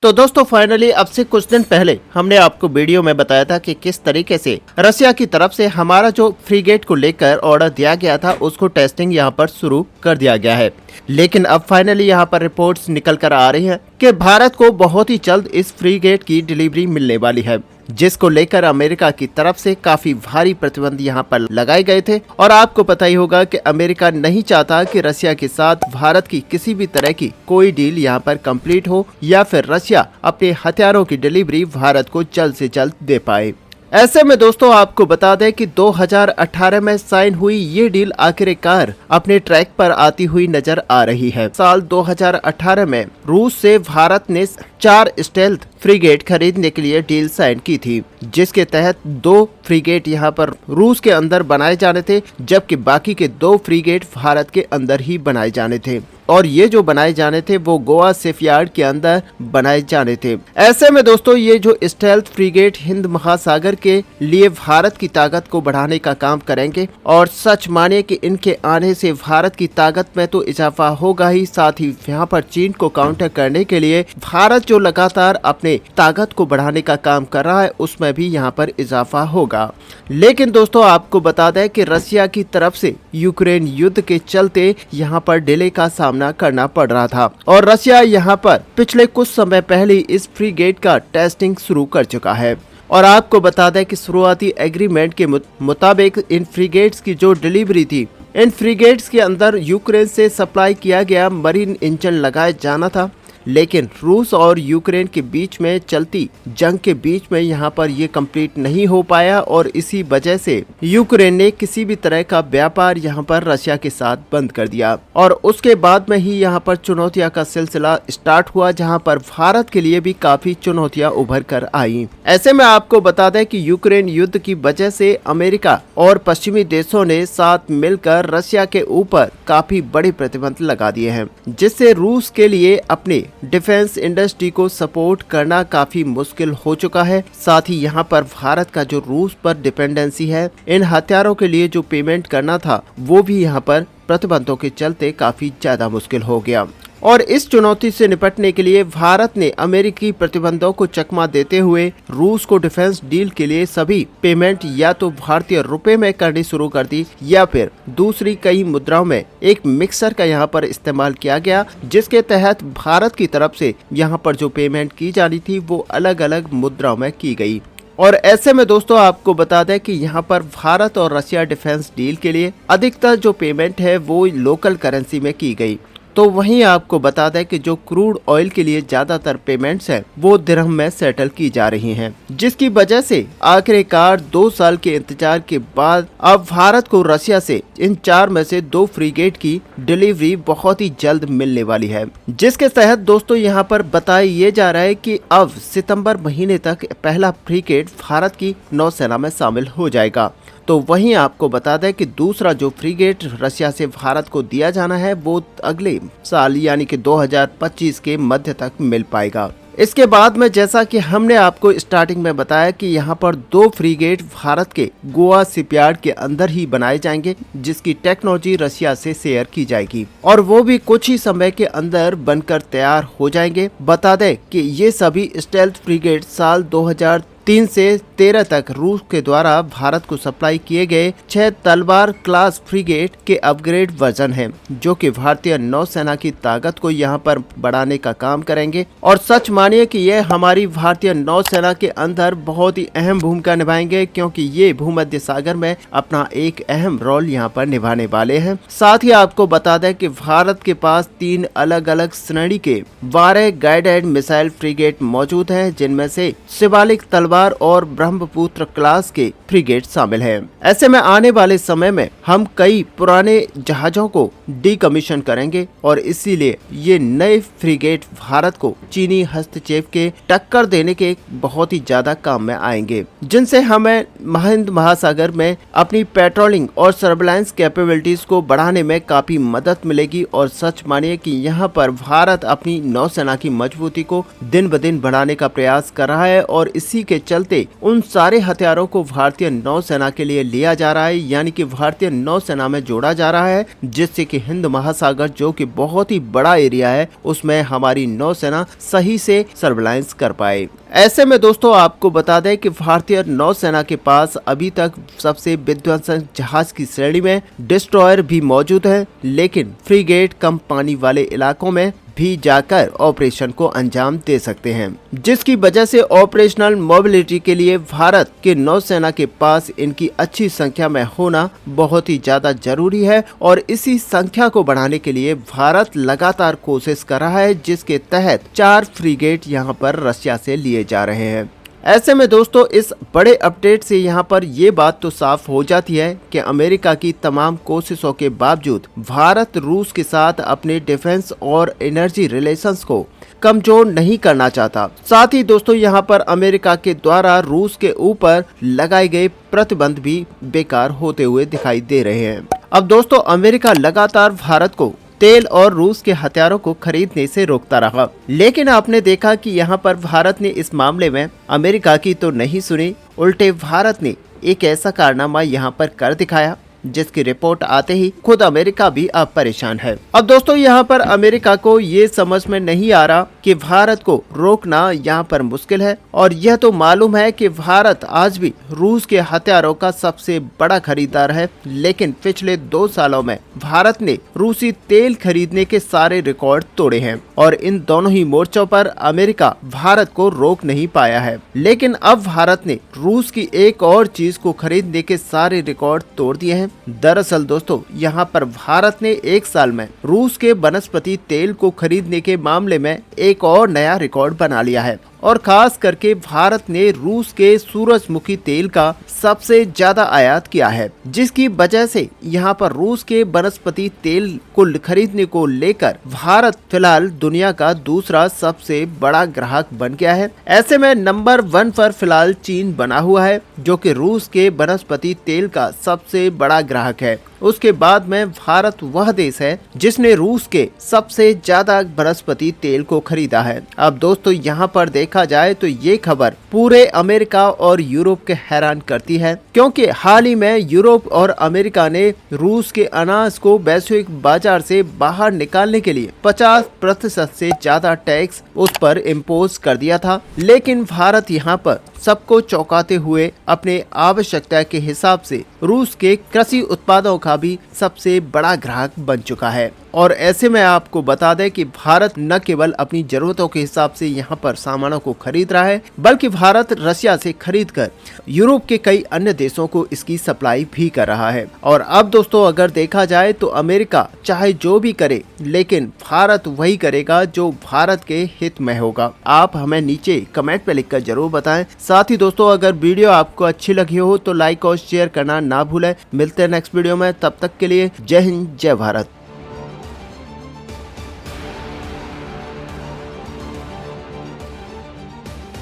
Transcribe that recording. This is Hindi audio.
तो दोस्तों फाइनली अब से कुछ दिन पहले हमने आपको वीडियो में बताया था कि किस तरीके से रशिया की तरफ से हमारा जो फ्रीगेट को लेकर ऑर्डर दिया गया था उसको टेस्टिंग यहां पर शुरू कर दिया गया है। लेकिन अब फाइनली यहां पर रिपोर्ट्स निकल कर आ रही हैं कि भारत को बहुत ही जल्द इस फ्रीगेट की डिलीवरी मिलने वाली है, जिसको लेकर अमेरिका की तरफ से काफी भारी प्रतिबंध यहां पर लगाए गए थे। और आपको पता ही होगा कि अमेरिका नहीं चाहता कि रशिया के साथ भारत की किसी भी तरह की कोई डील यहां पर कंप्लीट हो या फिर रशिया अपने हथियारों की डिलीवरी भारत को जल्द से जल्द दे पाए। ऐसे में दोस्तों आपको बता दें कि 2018 में साइन हुई ये डील आखिरकार अपने ट्रैक पर आती हुई नजर आ रही है। साल 2018 में रूस से भारत ने 4 स्टेल्थ फ्रीगेट खरीदने के लिए डील साइन की थी, जिसके तहत 2 फ्रीगेट यहां पर रूस के अंदर बनाए जाने थे, जबकि बाकी के 2 फ्रीगेट भारत के अंदर ही बनाए जाने थे। और ये जो बनाए जाने थे वो गोवा शिपयार्ड के अंदर बनाए जाने थे। ऐसे में दोस्तों ये जो स्टेल्थ फ्रीगेट हिंद महासागर के लिए भारत की ताकत को बढ़ाने का काम करेंगे। और सच माने कि इनके आने से भारत की ताकत में तो इजाफा होगा ही, साथ ही यहाँ पर चीन को काउंटर करने के लिए भारत जो लगातार अपने ताकत को बढ़ाने का काम कर रहा है उसमें भी यहाँ पर इजाफा होगा। लेकिन दोस्तों आपको बता दें कि रशिया की तरफ से यूक्रेन युद्ध के चलते यहाँ पर डिले का सामना करना पड़ रहा था और रशिया यहाँ पर पिछले कुछ समय पहले इस फ्रीगेट का टेस्टिंग शुरू कर चुका है। और आपको बता दें कि शुरुआती एग्रीमेंट के मुताबिक इन फ्रीगेट्स की जो डिलीवरी थी, इन फ्रीगेट्स के अंदर यूक्रेन से सप्लाई किया गया मरीन इंजन लगाया जाना था। लेकिन रूस और यूक्रेन के बीच में चलती जंग के बीच में यहाँ पर ये कंप्लीट नहीं हो पाया और इसी वजह से यूक्रेन ने किसी भी तरह का व्यापार यहाँ पर रशिया के साथ बंद कर दिया। और उसके बाद में ही यहाँ पर चुनौतियां का सिलसिला स्टार्ट हुआ, जहाँ पर भारत के लिए भी काफी चुनौतियां उभर कर आई। ऐसे में आपको बता दें कि यूक्रेन युद्ध की वजह से अमेरिका और पश्चिमी देशों ने साथ मिलकर रशिया के ऊपर काफी बड़े प्रतिबंध लगा दिए हैं, जिससे रूस के लिए अपने डिफेंस इंडस्ट्री को सपोर्ट करना काफी मुश्किल हो चुका है। साथ ही यहाँ पर भारत का जो रूस पर डिपेंडेंसी है, इन हथियारों के लिए जो पेमेंट करना था वो भी यहाँ पर प्रतिबंधों के चलते काफी ज्यादा मुश्किल हो गया। और इस चुनौती से निपटने के लिए भारत ने अमेरिकी प्रतिबंधों को चकमा देते हुए रूस को डिफेंस डील के लिए सभी पेमेंट या तो भारतीय रुपए में करनी शुरू कर दी या फिर दूसरी कई मुद्राओं में एक मिक्सर का यहाँ पर इस्तेमाल किया गया, जिसके तहत भारत की तरफ से यहाँ पर जो पेमेंट की जानी थी वो अलग अलग मुद्राओं में की गई। और ऐसे में दोस्तों आपको बता दें कि यहाँ पर भारत और रशिया डिफेंस डील के लिए अधिकतर जो पेमेंट है वो लोकल करेंसी में की गई। तो वहीं आपको बता दें कि जो क्रूड ऑयल के लिए ज्यादातर पेमेंट्स हैं वो दिरहम में सेटल की जा रही हैं, जिसकी वजह से आखिरकार 2 साल के इंतजार के बाद अब भारत को रशिया से इन 4 में से 2 फ्रीगेट की डिलीवरी बहुत ही जल्द मिलने वाली है। जिसके तहत दोस्तों यहाँ पर बताया ये जा रहा है कि अब सितंबर महीने तक पहला फ्रीगेट भारत की नौसेना में शामिल हो जाएगा। तो वहीं आपको बता दें कि दूसरा जो फ्रीगेट रशिया से भारत को दिया जाना है वो अगले साल यानी कि 2025 के मध्य तक मिल पाएगा। इसके बाद में जैसा कि हमने आपको स्टार्टिंग में बताया कि यहाँ पर 2 फ्रीगेट भारत के गोवा शिपयार्ड के अंदर ही बनाए जाएंगे, जिसकी टेक्नोलॉजी रशिया से शेयर की जाएगी और वो भी कुछ ही समय के अंदर बनकर तैयार हो जाएंगे। बता दें कि ये सभी स्टेल्थ फ्रीगेट साल 2003 से 13 तक रूस के द्वारा भारत को सप्लाई किए गए 6 तलवार क्लास फ्रीगेट के अपग्रेड वर्जन हैं, जो कि भारतीय नौसेना की ताकत को यहाँ पर बढ़ाने का काम करेंगे। और सच मानिए कि ये हमारी भारतीय नौसेना के अंदर बहुत ही अहम भूमिका निभाएंगे, क्योंकि ये भूमध्य सागर में अपना एक अहम रोल यहाँ पर निभाने वाले हैं। साथ ही आपको बता दें कि भारत के पास 3 अलग अलग श्रेणी के 12 गाइडेड मिसाइल फ्रीगेट मौजूद हैं, जिनमें से शिवालिक तलवार और ब्रह्मपुत्र क्लास के फ्रीगेट शामिल हैं। ऐसे में आने वाले समय में हम कई पुराने जहाजों को डीकमीशन करेंगे और इसीलिए ये नए फ्रीगेट भारत को चीनी हस्तक्षेप के टक्कर देने के बहुत ही ज्यादा काम में आएंगे, जिनसे हमें हिंद महासागर में अपनी पेट्रोलिंग और सर्वेलेंस कैपेबिलिटीज को बढ़ाने में काफी मदद मिलेगी। और सच मानिए कि यहाँ पर भारत अपनी नौसेना की मजबूती को दिन ब दिन बढ़ाने का प्रयास कर रहा है और इसी के चलते उन सारे हथियारों को भारतीय नौसेना के लिए लिया जा रहा है, यानी कि भारतीय नौसेना में जोड़ा जा रहा है, जिससे कि हिंद महासागर जो कि बहुत ही बड़ा एरिया है उसमें हमारी नौसेना सही से सर्विलांस कर पाए। ऐसे में दोस्तों आपको बता दें कि भारतीय नौसेना के पास अभी तक सबसे विध्वंसक जहाज की श्रेणी में डिस्ट्रॉयर भी मौजूद है, लेकिन फ्रीगेट कम पानी वाले इलाकों में भी जाकर ऑपरेशन को अंजाम दे सकते हैं, जिसकी वजह से ऑपरेशनल मोबिलिटी के लिए भारत के नौसेना के पास इनकी अच्छी संख्या में होना बहुत ही ज्यादा जरूरी है। और इसी संख्या को बढ़ाने के लिए भारत लगातार कोशिश कर रहा है, जिसके तहत 4 फ्रीगेट यहां पर रशिया से लिए जा रहे हैं। ऐसे में दोस्तों इस बड़े अपडेट से यहाँ पर ये बात तो साफ हो जाती है कि अमेरिका की तमाम कोशिशों के बावजूद भारत रूस के साथ अपने डिफेंस और एनर्जी रिलेशंस को कमजोर नहीं करना चाहता। साथ ही दोस्तों यहाँ पर अमेरिका के द्वारा रूस के ऊपर लगाए गए प्रतिबंध भी बेकार होते हुए दिखाई दे रहे हैं। अब दोस्तों अमेरिका लगातार भारत को तेल और रूस के हथियारों को खरीदने से रोकता रहा, लेकिन आपने देखा कि यहाँ पर भारत ने इस मामले में अमेरिका की तो नहीं सुनी, उल्टे भारत ने एक ऐसा कारनामा यहाँ पर कर दिखाया जिसकी रिपोर्ट आते ही खुद अमेरिका भी अब परेशान है। अब दोस्तों यहाँ पर अमेरिका को ये समझ में नहीं आ रहा कि भारत को रोकना यहाँ पर मुश्किल है, और यह तो मालूम है कि भारत आज भी रूस के हथियारों का सबसे बड़ा खरीदार है, लेकिन पिछले 2 सालों में भारत ने रूसी तेल खरीदने के सारे रिकॉर्ड तोड़े हैं, और इन दोनों ही मोर्चों पर अमेरिका भारत को रोक नहीं पाया है। लेकिन अब भारत ने रूस की एक और चीज को खरीदने के सारे रिकॉर्ड तोड़ दिए हैं। दरअसल दोस्तों यहाँ पर भारत ने 1 साल में रूस के वनस्पति तेल को खरीदने के मामले में एक और नया रिकॉर्ड बना लिया है, और खास करके भारत ने रूस के सूरजमुखी तेल का सबसे ज्यादा आयात किया है, जिसकी वजह से यहाँ पर रूस के वनस्पति तेल को खरीदने को लेकर भारत फिलहाल दुनिया का दूसरा सबसे बड़ा ग्राहक बन गया है। ऐसे में नंबर 1 पर फिलहाल चीन बना हुआ है, जो कि रूस के वनस्पति तेल का सबसे बड़ा ग्राहक है। उसके बाद में भारत वह देश है जिसने रूस के सबसे ज्यादा वनस्पति तेल को खरीदा है। अब दोस्तों यहाँ पर देखा जाए तो ये खबर पूरे अमेरिका और यूरोप के हैरान करती है, क्योंकि हाल ही में यूरोप और अमेरिका ने रूस के अनाज को वैश्विक बाजार से बाहर निकालने के लिए 50% से ज्यादा टैक्स उस पर इम्पोज कर दिया था। लेकिन भारत यहाँ पर सबको चौंकाते हुए अपने आवश्यकता के हिसाब से रूस के कृषि उत्पादों का भी सबसे बड़ा ग्राहक बन चुका है। और ऐसे में आपको बता दें कि भारत न केवल अपनी जरूरतों के हिसाब से यहाँ पर सामानों को खरीद रहा है, बल्कि भारत रशिया से खरीदकर यूरोप के कई अन्य देशों को इसकी सप्लाई भी कर रहा है। और अब दोस्तों अगर देखा जाए तो अमेरिका चाहे जो भी करे, लेकिन भारत वही करेगा जो भारत के हित में होगा। आप हमें नीचे कमेंट पे लिखकर जरूर बताएं। साथ ही दोस्तों अगर वीडियो आपको अच्छी लगी हो तो लाइक और शेयर करना ना भूलें। मिलते हैं नेक्स्ट वीडियो में, तब तक के लिए जय हिंद जय भारत।